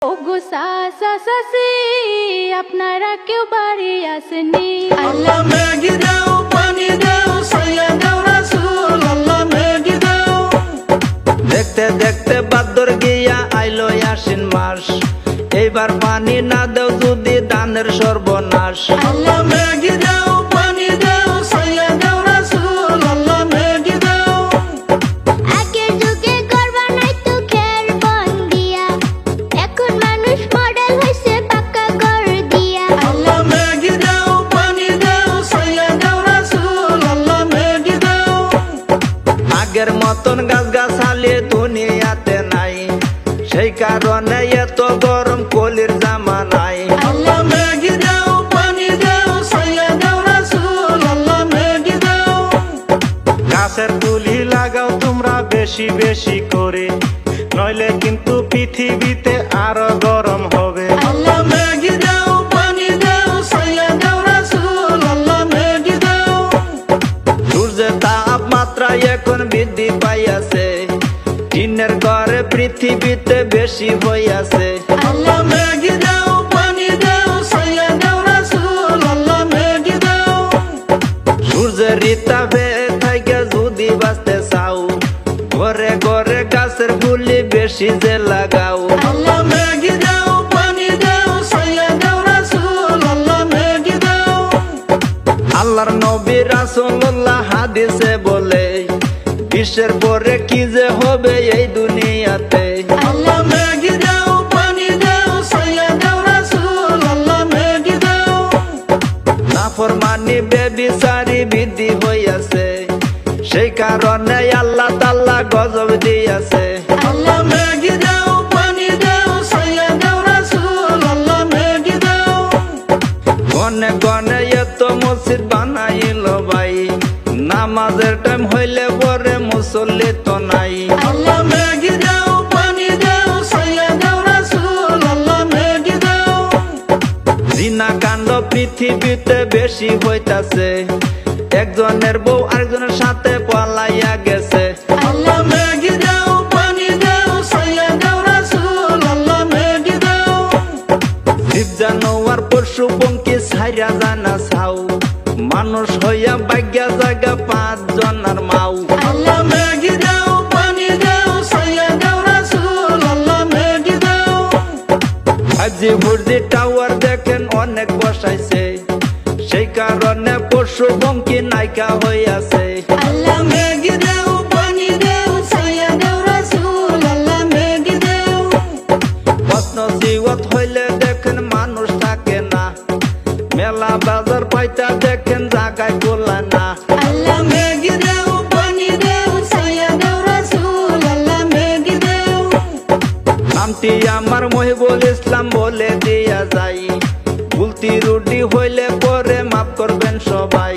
ওগো সাসা সাসি আপনারা কেউ বাড়ি আসেনি। আল্লাহ ম্যাগি দাও, পানি দাও, সাইয়া দাও রাসূল, আল্লাহ ম্যাগি দাও। দেখতে দেখতে বাদর গিয়া আইলো আশ্বিন মাস, এইবার পানি না দাও যদি দানের সর্বনাশ। আল্লাহ ম্যাগি দাও, পানি দাও, সাইয়া দাও রাসূল, আল্লাহ ম্যাগি দাও। আগের যুগে করবা নাই তো খের বন দিয়া, এখন মানুষ মডেল হইছে পাকা ঘর দিয়া। আল্লাহ ম্যাগি দাও, পানি দাও, সাইয়া দাও রাসূল, আল্লাহ ম্যাগি দাও। আগের মতন গাছ গাছালি দুনিয়াতে নাই, সেই কারণে এত গরম কলির জামানায়। আল্লাহ ম্যাগি দাও, পানি দাও, সাইয়া দাও রাসূল, আল্লাহ ম্যাগি দাও। গাছের তুলি লাগাও তোমরা বেশি বেশি করে, নইলে কিন্তু পৃথিবীতে আরো গরম হবে। আল্লাহ ম্যাগি দাও, পানি দাও, সাইয়া দাও রাসূল, আল্লাহ ম্যাগি দাও। সূর্যের তাপমাত্রা এখন বৃদ্ধি পাইয়াছে, টিনের ঘরে পৃথিবীতে বেশি হইয়াছে। আল্লাহ ম্যাগি দাও, পানি দাও, সাইয়া দাও রাসূল, আল্লাহ ম্যাগি দাও। সূর্যের তাপে থেকে যদি বাঁচতে চাও, ঘরে ঘরে গাছের গুলি বেশি যে লাগাও। আল্লাহ ম্যাগি দাও, পানি দাও, সাইয়া দাও রাসূল, আল্লাহ ম্যাগি দাও। আল্লাহর নবী রাসূলুল্লাহ হাদিসে বলে, বিশ্বের পরে কি যে হবে এই দুনিয়াতে। আল্লাহ ম্যাগি দাও, পানি দাও, সাইয়া দাও রাসূল, আল্লাহ ম্যাগি দাও। নাফরমানি বেবিচারি বৃদ্ধি হইয়াছে, সেই কারণে আল্লাহ তাআলা গজব দিয়াছে। আল্লাহ ম্যাগি দাও, পানি দাও, সাইয়া দাও রাসূল, আল্লাহ ম্যাগি দাও। গনে গনে এত মসজিদ বানাইল ভাই, নামাজের টাইম হইলে পরে মুসল্লি তো নাই। আল্লাহ ম্যাগি দাও, পানি দাও, সাইয়া দাও রাসূল, আল্লাহ ম্যাগি দাও। জিনা কাণ্ড পৃথিবীতে বেশি হইতাছে, একজনের বউ আরেকজনের সাথে পলাইয়া গেছে। আল্লাহ ম্যাগি দাও, পানি দাও, সাইয়া দাও রাসূল, আল্লাহ ম্যাগি দাও। জীব জানোয়ার পশু পঙ্খী ছাইরা জানা ছাও, মানুষ হইয়া ভাগ্যা জায়গা 5 জনের মাও। আল্লাহ ম্যাগি দাও, পানি দাও, সাইয়া দাও রাসূল, আল্লাহ ম্যাগি দাও। 5G 4G টাওয়ার দেখেন অনেক বসাইছে, সেই কারণে পশু পঙ্খী নাইকা হইয়াছে। আল্লাহ ম্যাগি দাও, পানি দাও, সাইয়া দাও রাসূল, আল্লাহ ম্যাগি দাও। প্রশ্ন জীবত হইলে দেখেন মানুষ থাকে না, মেলা বাজার পাইতা দেখেন জায়গায় গোলা না। আল্লাহ ম্যাগি দাও, পানি দাও, সাইয়া দাও রাসূল, আল্লাহ ম্যাগি দাও। নামটি আমার মহিবুল ইসলাম বলে দিয়া যাই, ভুলতি রুটি হইলে পরে মাফ করবেন সবাই।